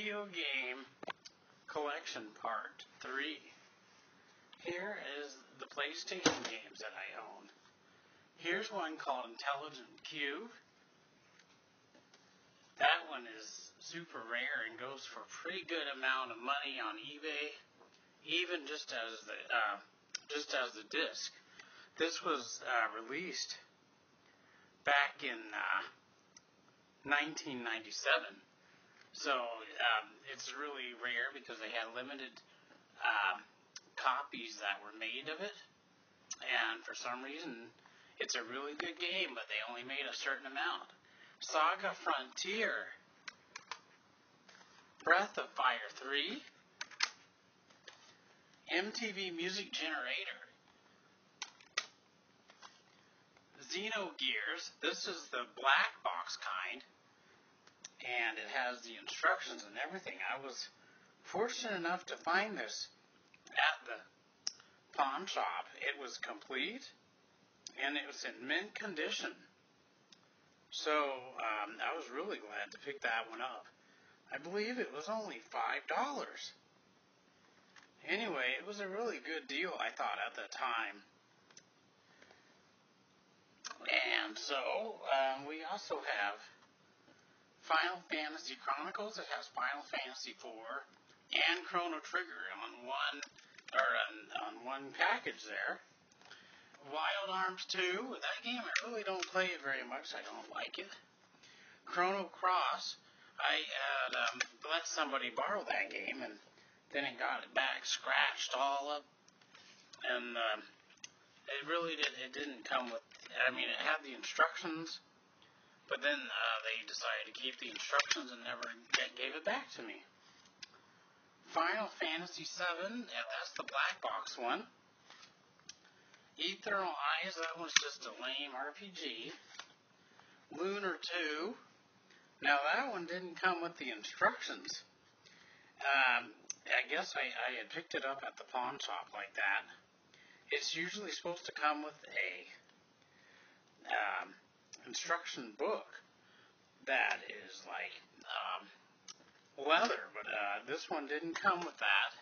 Video Game Collection Part 3. Here is the PlayStation games that I own. Here's one called Intelligent Qube. That one is super rare and goes for a pretty good amount of money on eBay, even just as the disc. This was released back in 1997. So it's really rare because they had limited copies that were made of it, and for some reason it's a really good game, but they only made a certain amount. Saga Frontier, Breath of Fire 3, MTV Music Generator, Xenogears. This is the black box kind, and it has the instructions and everything. I was fortunate enough to find this at the pawn shop. It was complete, and it was in mint condition. So I was really glad to pick that one up. I believe it was only $5. Anyway, it was a really good deal, I thought, at the time. And so we also have Final Fantasy Chronicles. It has Final Fantasy 4 and Chrono Trigger on one package there. Wild Arms 2. That game, I really don't play it very much. I don't like it. Chrono Cross. I had let somebody borrow that game, and then it got it back scratched all up. And it really didn't come with, it had the instructions, but then they decided to keep the instructions and never gave it back to me. Final Fantasy 7, that's the black box one. Eternal Eyes, that one's just a lame RPG. Lunar 2, now that one didn't come with the instructions. I guess I had picked it up at the pawn shop like that. It's usually supposed to come with a instruction book that is like leather, but this one didn't come with that.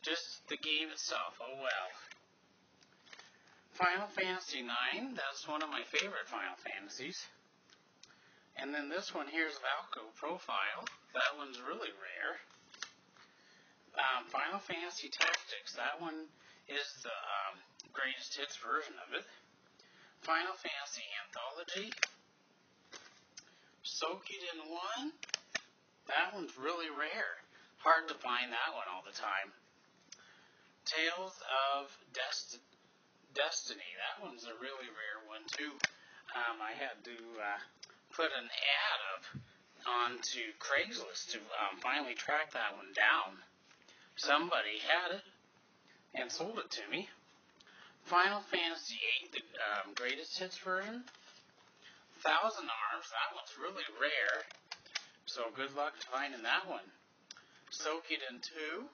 Just the game itself. Oh well. Final Fantasy 9, that's one of my favorite Final Fantasies. And then this one here's Valko Profile. That one's really rare. Final Fantasy Tactics, that one is the greatest hits version of it. Final Fantasy Anthology. Soukiden 1, that one's really rare. Hard to find that one all the time. Tales of Destiny, that one's a really rare one too. I had to put an ad up onto Craigslist to finally track that one down. Somebody had it and sold it to me. Final Fantasy VIII, the greatest hits version. Thousand Arms, that one's really rare, so good luck finding that one. Soukiden 2,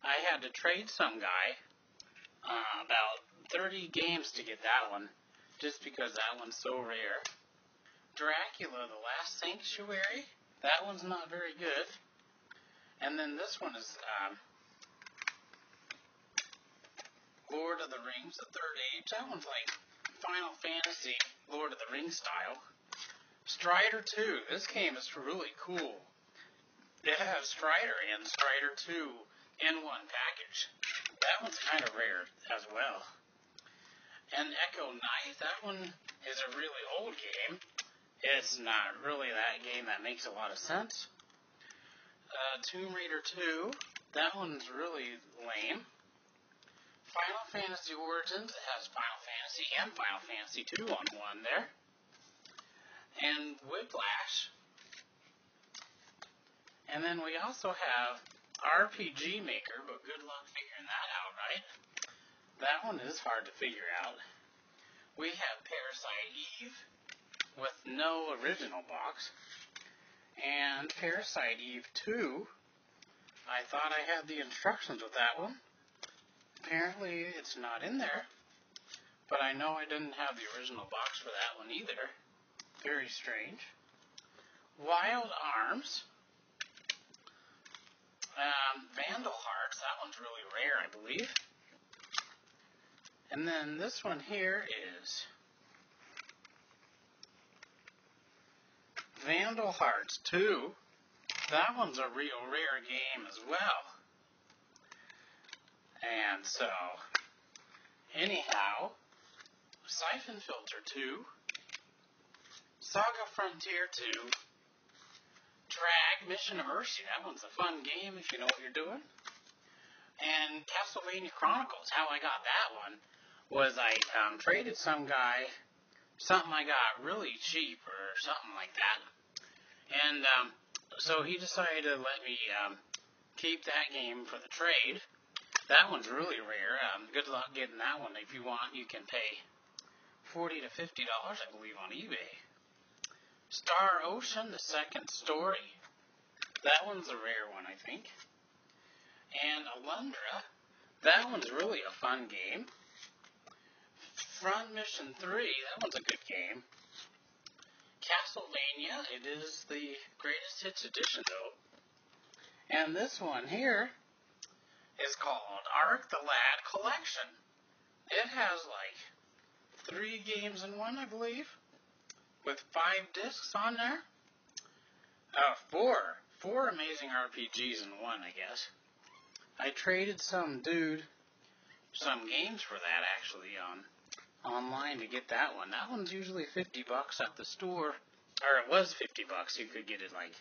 I had to trade some guy about 30 games to get that one, just because that one's so rare. Dracula, The Last Sanctuary, that one's not very good. And then this one is Lord of the Rings, The Third Age. That one's like Final Fantasy, Lord of the Rings style. Strider 2, this game is really cool. It has Strider and Strider 2 in one package. That one's kind of rare as well. And Echo Knight, that one is a really old game. It's not really that game that makes a lot of sense. Tomb Raider 2, that one's really lame. Final Fantasy Origins, it has Final Fantasy and Final Fantasy 2 on one there. And Whiplash. And then we also have RPG Maker, but good luck figuring that out, right? That one is hard to figure out. We have Parasite Eve with no original box. And Parasite Eve 2, I thought I had the instructions with that one. Apparently it's not in there, but I know I didn't have the original box for that one either. Very strange. Wild Arms, Vandal Hearts, that one's really rare, I believe. And then this one here is Vandal Hearts 2. That one's a real rare game as well. And so, anyhow, Siphon Filter 2, Saga Frontier 2, Drag Mission of Mercy. That one's a fun game if you know what you're doing. And Castlevania Chronicles. How I got that one was I traded some guy something I got really cheap or something like that. And so he decided to let me keep that game for the trade. That one's really rare. Good luck getting that one. If you want, you can pay $40 to $50, I believe, on eBay. Star Ocean, the second story. That one's a rare one, I think. And Alundra. That one's really a fun game. Front Mission 3. That one's a good game. Castlevania. It is the Greatest Hits edition, though. And this one here is called Ark the Lad Collection. It has like 3 games in one, I believe, with 5 discs on there. 4 amazing RPGs in one, I guess. I traded some dude some games for that actually online to get that one. That one's usually $50 at the store, or it was $50. You could get it like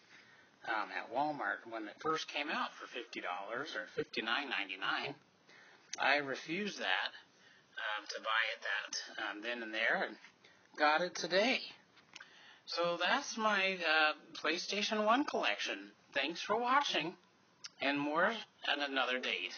at Walmart when it first came out for $50 or $59.99. I refused that to buy it that then and there, and got it today. So that's my PlayStation 1 collection. Thanks for watching, and more at another date.